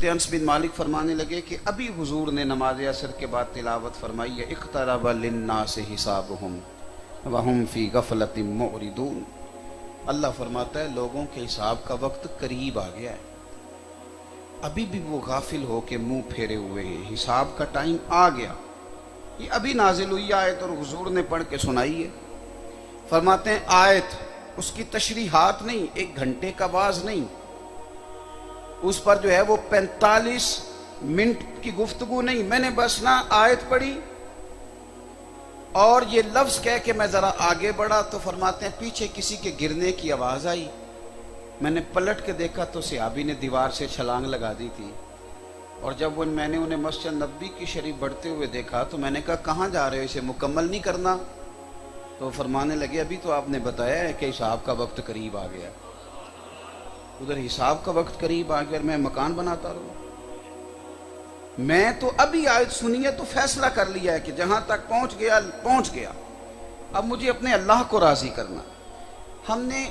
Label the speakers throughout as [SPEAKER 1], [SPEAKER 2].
[SPEAKER 1] انس بن مالک فرمانے لگے کہ ابھی حضور نے نماز عصر کے بعد تلاوت فرمائی ہے اقترب للناس حسابهم وهم فی غفلۃ معرضون۔ اللہ فرماتا ہے لوگوں کے حساب کا وقت قریب آ گیا ہے، ابھی بھی وہ غافل ہو کے منہ پھیرے ہوئے ہیں، حساب کا ٹائم آ گیا۔ یہ ابھی نازل ہوئی آیت اور حضور نے پڑھ کے سنائی ہے۔ فرماتے ہیں آیت اس کی تشریحات نہیں، ایک گھنٹے کا واز نہیں، اس پر جو ہے وہ 45 منٹ کی گفتگو نہیں، میں نے بس نہ آیت پڑھی اور یہ لفظ کہہ کے میں ذرا آگے بڑھا تو فرماتے ہیں پیچھے کسی کے گرنے کی آواز آئی، میں نے پلٹ کے دیکھا تو صحابی نے دیوار سے چھلانگ لگا دی تھی، اور جب میں نے انہیں مسجد نبوی کی شریف بڑھتے ہوئے دیکھا تو میں نے کہا کہاں جا رہے ہو، اسے مکمل نہیں کرنا؟ تو فرمانے لگے ابھی تو آپ نے بتایا ہے کہ حساب کا وقت قریب آ گیا، ادھر حساب کا وقت قریب آ گیا اور میں مکان بناتا رہوں؟ میں تو ابھی آیت سنی ہے تو فیصلہ کر لیا ہے کہ جہاں تک پہنچ گیا، اب مجھے اپنے اللہ کو راضی کرنا۔ ہم نے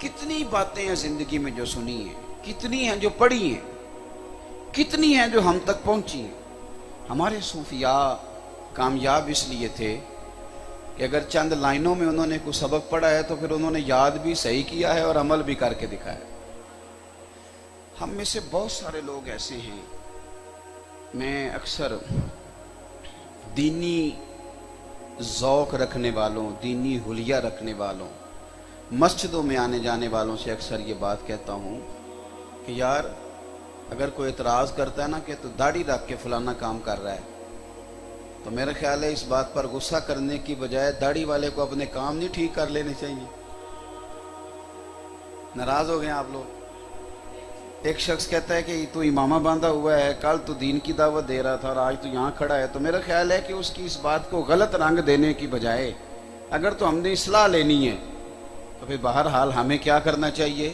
[SPEAKER 1] کتنی باتیں ہیں زندگی میں جو سنی ہیں، کتنی ہیں جو پڑھی ہیں، کتنی ہیں جو ہم تک پہنچی ہیں۔ ہمارے صوفیاء کامیاب اس لیے تھے کہ اگر چند لائنوں میں انہوں نے کوئی سبق پڑھا ہے تو پھر انہوں نے یاد بھی صحیح کیا ہے اور عمل بھی کر کے دکھایا۔ ہم میں سے بہت سارے لوگ ایسے ہیں، میں اکثر دینی ذوق رکھنے والوں، دینی حلیہ رکھنے والوں، مسجدوں میں آنے جانے والوں سے اکثر یہ بات کہتا ہوں کہ یار اگر کوئی اعتراض کرتا ہے نا کہ تو داڑھی رکھ کے فلانا کام کر رہا ہے، تو میرا خیال ہے اس بات پر غصہ کرنے کی بجائے داڑھی والے کو اپنے کام نہیں ٹھیک کر لینے چاہیے۔ ناراض ہو گئے آپ لوگ؟ ایک شخص کہتا ہے کہ تو امامہ باندھا ہوا ہے، کل تو دین کی دعوت دے رہا تھا اور آج تو یہاں کھڑا ہے، تو میرا خیال ہے کہ اس کی اس بات کو غلط رنگ دینے کی بجائے اگر تو ہم نے اصلاح لینی ہے تو پھر بہرحال ہمیں کیا کرنا چاہیے؟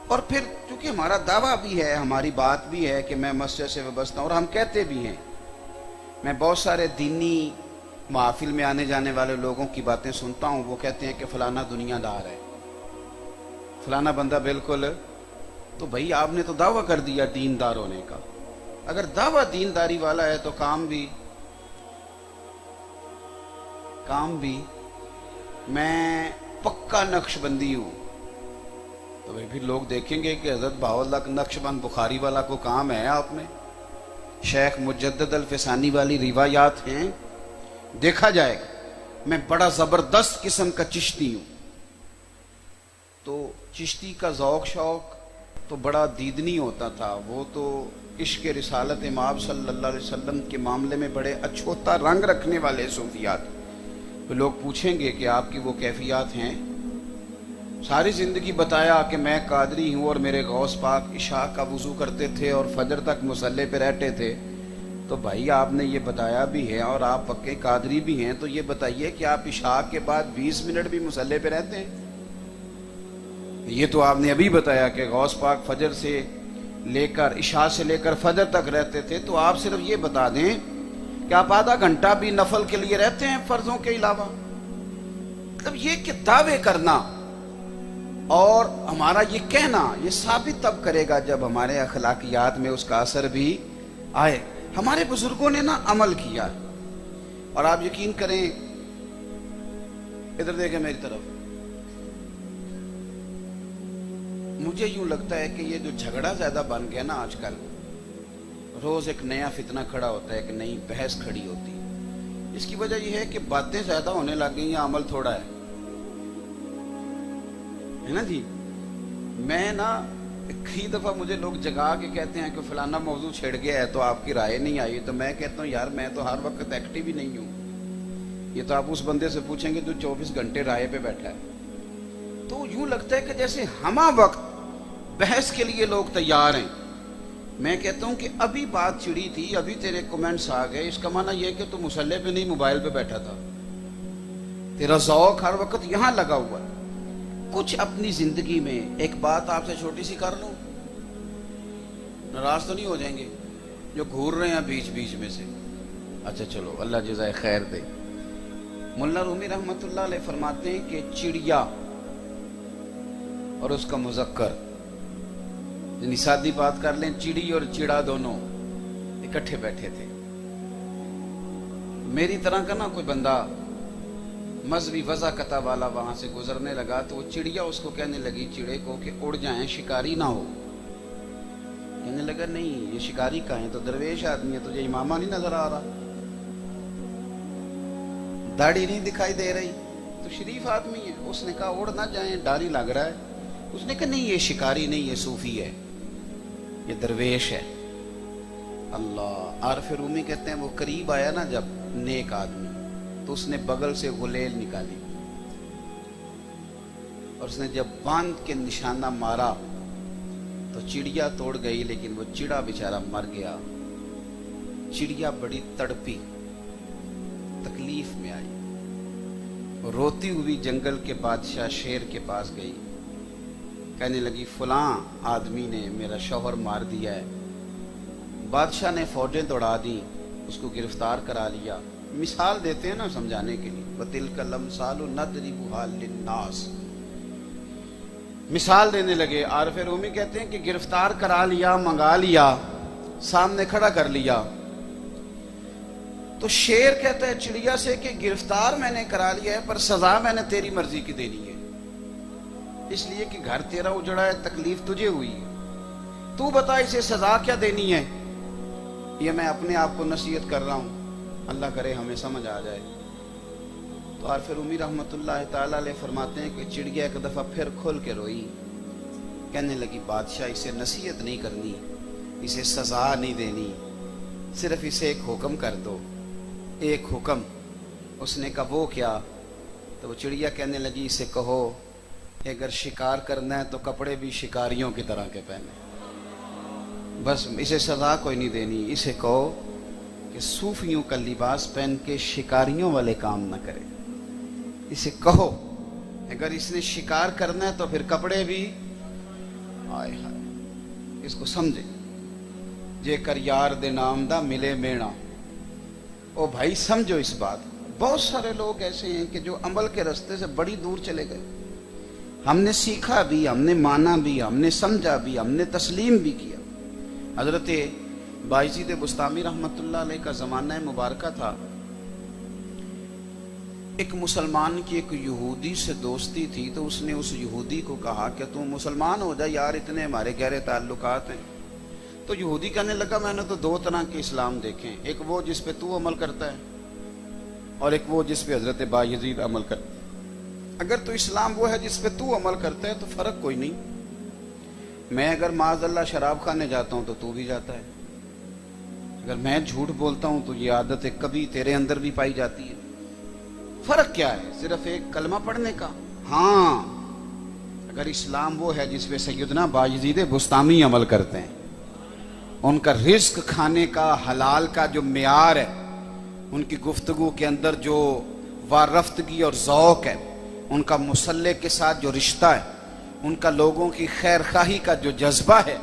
[SPEAKER 1] اور پھر چونکہ ہمارا دعویٰ بھی ہے، ہماری بات بھی ہے کہ میں مسجد سے وابستہ ہوں اور ہم کہتے بھی ہیں، میں بہت سارے دینی محافل میں آنے جانے والے لوگوں کی باتیں سنتا ہوں، وہ کہتے ہیں کہ فلانا دنیا دار ہے، فلانا بندہ بالکل، تو بھائی آپ نے تو دعویٰ کر دیا دیندار ہونے کا، اگر دعویٰ دینداری والا ہے تو کام بھی میں پکا نقش بندی ہوں، تو پھر لوگ دیکھیں گے کہ حضرت بہاءاللہ نقش بند بخاری والا کو کام ہے آپ میں، شیخ مجدد الفسانی والی روایات ہیں، دیکھا جائے گا۔ میں بڑا زبردست قسم کا چشتی ہوں، تو چشتی کا ذوق شوق تو بڑا دیدنی ہوتا تھا، وہ تو عشق رسالت امام صلی اللہ علیہ وسلم کے معاملے میں بڑے اچھوتا رنگ رکھنے والے صوفیات۔ تو لوگ پوچھیں گے کہ آپ کی وہ کیفیات ہیں؟ ساری زندگی بتایا کہ میں قادری ہوں اور میرے غوث پاک عشاء کا وضو کرتے تھے اور فجر تک مصلی پہ رہتے تھے، تو بھائی آپ نے یہ بتایا بھی ہے اور آپ پکے قادری بھی ہیں، تو یہ بتائیے کہ آپ عشاء کے بعد 20 منٹ بھی مصلی پہ رہتے ہیں؟ یہ تو آپ نے ابھی بتایا کہ غوث پاک فجر سے لے کر عشاء سے لے کر فجر تک رہتے تھے، تو آپ صرف یہ بتا دیں کہ آپ آدھا گھنٹہ بھی نفل کے لیے رہتے ہیں فرضوں کے علاوہ؟ مطلب یہ کہ دعوے کرنا اور ہمارا یہ کہنا یہ ثابت تب کرے گا جب ہمارے اخلاقیات میں اس کا اثر بھی آئے۔ ہمارے بزرگوں نے نا عمل کیا، اور آپ یقین کریں، ادھر دیکھیں میری طرف، مجھے یوں لگتا ہے کہ یہ جو جھگڑا زیادہ بن گیا نا آج کل، روز ایک نیا فتنہ کھڑا ہوتا ہے، ایک نئی بحث کھڑی ہوتی ہے، اس کی وجہ یہ ہے کہ باتیں زیادہ ہونے لگ گئی ہیں، عمل تھوڑا ہے نا جی۔ میں نا کئی دفعہ مجھے لوگ جگا کے کہتے ہیں کہ فلانا موضوع چھڑ گیا ہے تو آپ کی رائے نہیں آئی، تو میں کہتا ہوں یار میں تو ہر وقت ایکٹیو ہی نہیں ہوں، یہ تو آپ اس بندے سے پوچھیں گے جو 24 گھنٹے رائے پہ بیٹھا ہے۔ تو یوں لگتا ہے کہ جیسے ہمہ وقت بحث کے لیے لوگ تیار ہیں۔ میں کہتا ہوں کہ ابھی بات چڑی تھی، ابھی تیرے کومنٹس آ گئے، اس کا معنی یہ کہ تو مصلی پہ نہیں موبائل پہ بیٹھا تھا، تیرا ذوق ہر وقت یہاں لگا ہوا ہے۔ کچھ اپنی زندگی میں ایک بات آپ سے چھوٹی سی کر لوں، ناراض تو نہیں ہو جائیں گے جو گھور رہے ہیں بیچ بیچ میں سے؟ اچھا چلو، اللہ جزائے خیر دے۔ ملا رومی رحمۃ اللہ علیہ فرماتے ہیں کہ چڑیا اور اس کا مذکر یعنی سادی بات کر لیں، چڑی اور چڑا دونوں اکٹھے بیٹھے تھے۔ میری طرح کا نا کوئی بندہ مذہبی وضاقتہ والا وہاں سے گزرنے لگا تو وہ چڑیا اس کو کہنے لگی، چڑے کو، کہ اڑ جائیں شکاری نہ ہو۔ کہنے لگا نہیں، یہ شکاری کہاں ہے؟ تو درویش آدمی ہے، تجھے امامہ نہیں نظر آ رہا؟ داڑھی نہیں دکھائی دے رہی؟ تو شریف آدمی ہے۔ اس نے کہا اڑ نہ جائیں، ڈر ہی لگ رہا ہے۔ اس نے کہا نہیں، یہ شکاری نہیں، یہ صوفی ہے، یہ درویش ہے۔ اللہ! عارف رومی کہتے ہیں وہ قریب آیا نا جب نیک آدمی، تو اس نے بغل سے غلیل نکالی اور اس نے جب باندھ کے نشانہ مارا تو چڑیا توڑ گئی، لیکن وہ چڑا بیچارہ مر گیا۔ چڑیا بڑی تڑپی، تکلیف میں آئی، روتی ہوئی جنگل کے بادشاہ شیر کے پاس گئی، کہنے لگی فلاں آدمی نے میرا شوہر مار دیا ہے۔ بادشاہ نے فوجیں دوڑا دی، اس کو گرفتار کرا لیا۔ مثال دیتے ہیں نا سمجھانے کے لیے، وَتِلْكَ الْأَمْثَالُ نَضْرِبُهَا لِلنَّاسِ، مثال دینے لگے۔ عارف رومی کہتے ہیں کہ گرفتار کرا لیا، منگا لیا، سامنے کھڑا کر لیا، تو شیر کہتا ہے چڑیا سے کہ گرفتار میں نے کرا لیا ہے، پر سزا میں نے تیری مرضی کی دینی ہے، اس لیے کہ گھر تیرا اجڑا ہے، تکلیف تجھے ہوئی ہے، تو بتا اسے سزا کیا دینی ہے۔ یہ میں اپنے آپ کو نصیحت کر رہا ہوں، اللہ کرے ہمیں سمجھ آ جائے۔ تو عارف رومی رحمۃ اللہ تعالی علیہ فرماتے ہیں کہ چڑیا ایک دفعہ پھر کھل کے روئی، کہنے لگی بادشاہ اسے نصیحت نہیں کرنی، اسے سزا نہیں دینی، صرف اسے ایک حکم کر دو، ایک حکم۔ اس نے کہا وہ کیا؟ تو وہ چڑیا کہنے لگی اسے کہو کہ اگر شکار کرنا ہے تو کپڑے بھی شکاریوں کی طرح کے پہنے، بس اسے سزا کوئی نہیں دینی، اسے کہو کہ صوفیوں کا لباس پہن کے شکاریوں والے کام نہ کرے، اسے کہو اگر اس نے شکار کرنا ہے تو پھر کپڑے بھی آئے ہائے، اس کو سمجھے۔ جے کر یار دے نام دا ملے مینا، او بھائی سمجھو اس بات۔ بہت سارے لوگ ایسے ہیں کہ جو عمل کے راستے سے بڑی دور چلے گئے، ہم نے سیکھا بھی، ہم نے مانا بھی، ہم نے سمجھا بھی، ہم نے تسلیم بھی کیا۔ حضرت بایزید بسطامی رحمۃ اللہ علیہ کا زمانہ مبارکہ تھا، ایک مسلمان کی ایک یہودی سے دوستی تھی، تو اس نے اس یہودی کو کہا کہ تم مسلمان ہو جا یار، اتنے ہمارے گہرے تعلقات ہیں۔ تو یہودی کہنے لگا میں نے تو دو طرح کے اسلام دیکھیں، ایک وہ جس پہ تو عمل کرتا ہے اور ایک وہ جس پہ حضرت بایزید عمل کرتا ہے۔ اگر تو اسلام وہ ہے جس پہ تو عمل کرتا ہے تو فرق کوئی نہیں، میں اگر معاذ اللہ شراب خانے جاتا ہوں تو بھی جاتا ہے، اگر میں جھوٹ بولتا ہوں تو یہ عادت کبھی تیرے اندر بھی پائی جاتی ہے، فرق کیا ہے؟ صرف ایک کلمہ پڑھنے کا۔ ہاں اگر اسلام وہ ہے جس پہ سیدنا بایزید بسطامی عمل کرتے ہیں، ان کا رزق کھانے کا، حلال کا جو معیار ہے، ان کی گفتگو کے اندر جو وارفتگی اور ذوق ہے، ان کا مسلح کے ساتھ جو رشتہ ہے، ان کا لوگوں کی خیر خواہی کا جو جذبہ ہے،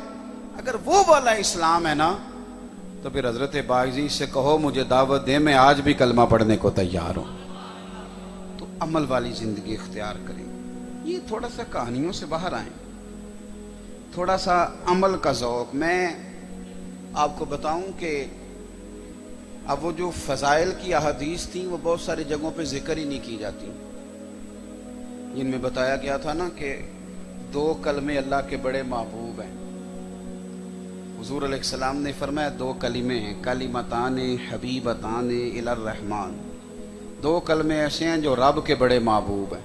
[SPEAKER 1] اگر وہ والا اسلام ہے نا، تو پھر حضرت بایزید سے کہو مجھے دعوت دے، میں آج بھی کلمہ پڑھنے کو تیار ہوں۔ تو عمل والی زندگی اختیار کریں۔ یہ تھوڑا سا کہانیوں سے باہر آئیں، تھوڑا سا عمل کا ذوق۔ میں آپ کو بتاؤں کہ اب وہ جو فضائل کی احادیث تھیں وہ بہت ساری جگہوں پہ ذکر ہی نہیں کی جاتی، جن میں بتایا گیا تھا نا کہ 2 کلمے اللہ کے بڑے محبوب ہیں۔ حضور علیہ السلام نے فرمایا 2 کلمے ہیں، کلمتان حبیبتان الی الرحمن، 2 کلمے ایسے ہیں جو رب کے بڑے محبوب ہیں،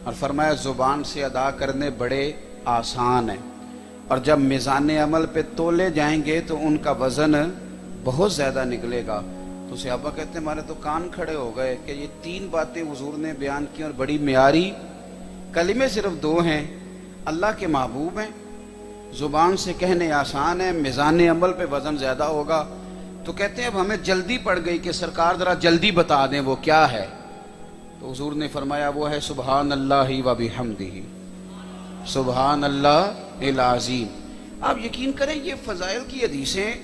[SPEAKER 1] اور فرمایا زبان سے ادا کرنے بڑے آسان ہیں، اور جب میزان عمل پہ تولے جائیں گے تو ان کا وزن بہت زیادہ نکلے گا۔ تو صحابہ کہتے ہیں ہمارے تو کان کھڑے ہو گئے کہ یہ 3 باتیں حضور نے بیان کی اور بڑی معیاری، کلمے صرف 2 ہیں، اللہ کے محبوب ہیں، زبان سے کہنے آسان ہے، میزان عمل پہ وزن زیادہ ہوگا۔ تو کہتے ہیں اب ہمیں جلدی پڑ گئی کہ سرکار ذرا جلدی بتا دیں وہ کیا ہے۔ تو حضور نے فرمایا وہ ہے سبحان اللہ و بحمدہ، سبحان اللہ العظیم۔ آپ یقین کریں یہ فضائل کی حدیثیں،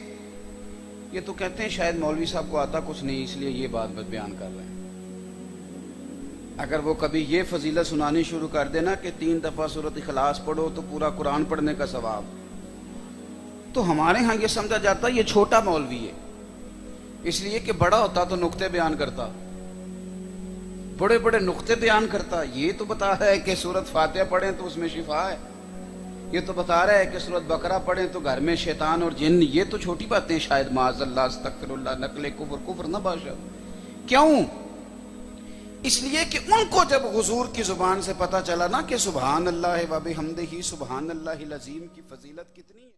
[SPEAKER 1] یہ تو کہتے ہیں شاید مولوی صاحب کو آتا کچھ نہیں اس لیے یہ بات بیان کر رہے ہیں۔ اگر وہ کبھی یہ فضیلت سنانی شروع کر دینا کہ 3 دفعہ سورۃ اخلاص پڑھو تو پورا قرآن پڑھنے کا ثواب، تو ہمارے ہاں یہ سمجھا جاتا یہ چھوٹا مولوی ہے، اس لیے کہ بڑا ہوتا تو نقطے بیان کرتا، بڑے بڑے نقطے بیان کرتا۔ یہ تو بتا رہا ہے کہ سورت فاتحہ پڑھیں تو اس میں شفا ہے، یہ تو بتا رہا ہے کہ سورت بقرہ پڑھیں تو گھر میں شیطان اور جن، یہ تو چھوٹی باتیں شاید، معاذ اللہ استغفر اللہ، نقل کفر نہ باشا۔ کیوں؟ اس لیے کہ ان کو جب حضور کی زبان سے پتہ چلا نا کہ سبحان اللہ و بحمدہ سبحان اللہ العظیم کی فضیلت کتنی ہے۔